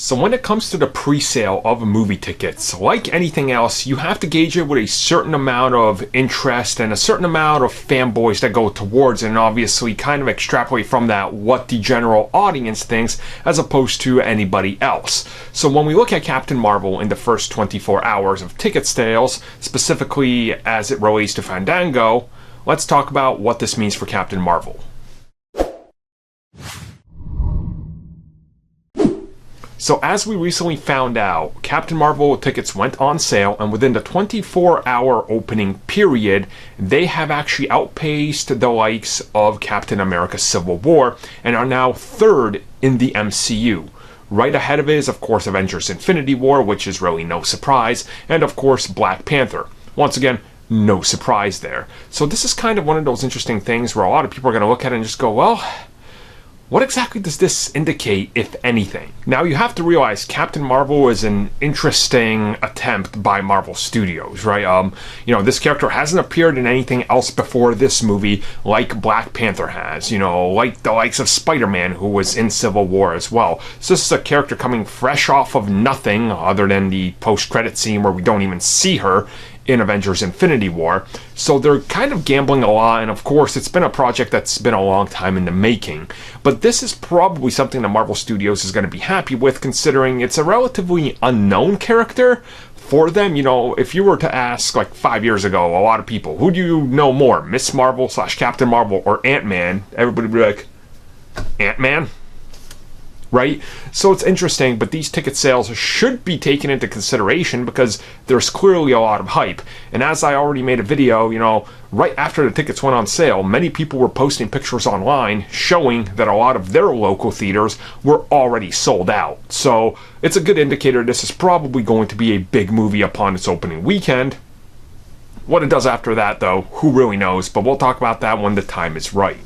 So when it comes to the pre-sale of movie tickets, like anything else, you have to gauge it with a certain amount of interest and a certain amount of fanboys that go towards it, and obviously kind of extrapolate from that what the general audience thinks as opposed to anybody else. So when we look at Captain Marvel in the first 24 hours of ticket sales, specifically as it relates to Fandango, let's talk about what this means for Captain Marvel. So as we recently found out, Captain Marvel tickets went on sale, and within the 24-hour opening period, they have actually outpaced the likes of Captain America Civil War and are now third in the MCU. Right ahead of it is, of course, Avengers Infinity War, which is really no surprise, and of course, Black Panther. Once again, no surprise there. So this is kind of one of those interesting things where a lot of people are going to look at it and just go, well, what exactly does this indicate, if anything? Now, you have to realize Captain Marvel is an interesting attempt by Marvel Studios, right? This character hasn't appeared in anything else before this movie like Black Panther has, like the likes of Spider-Man, who was in Civil War as well. So this is a character coming fresh off of nothing other than the post-credit scene where we don't even see her in Avengers Infinity War. So they're kind of gambling a lot, and of course it's been a project that's been a long time in the making. But this is probably something that Marvel Studios is going to be happy with, considering it's a relatively unknown character for them. If you were to ask like 5 years ago, a lot of people, who do you know more, Ms. Marvel / Captain Marvel or Ant-Man? Everybody would be like, Ant-Man? Right? So it's interesting, but these ticket sales should be taken into consideration because there's clearly a lot of hype. And as I already made a video, right after the tickets went on sale, many people were posting pictures online showing that a lot of their local theaters were already sold out. So it's a good indicator this is probably going to be a big movie upon its opening weekend. What it does after that, though, who really knows? But we'll talk about that when the time is right.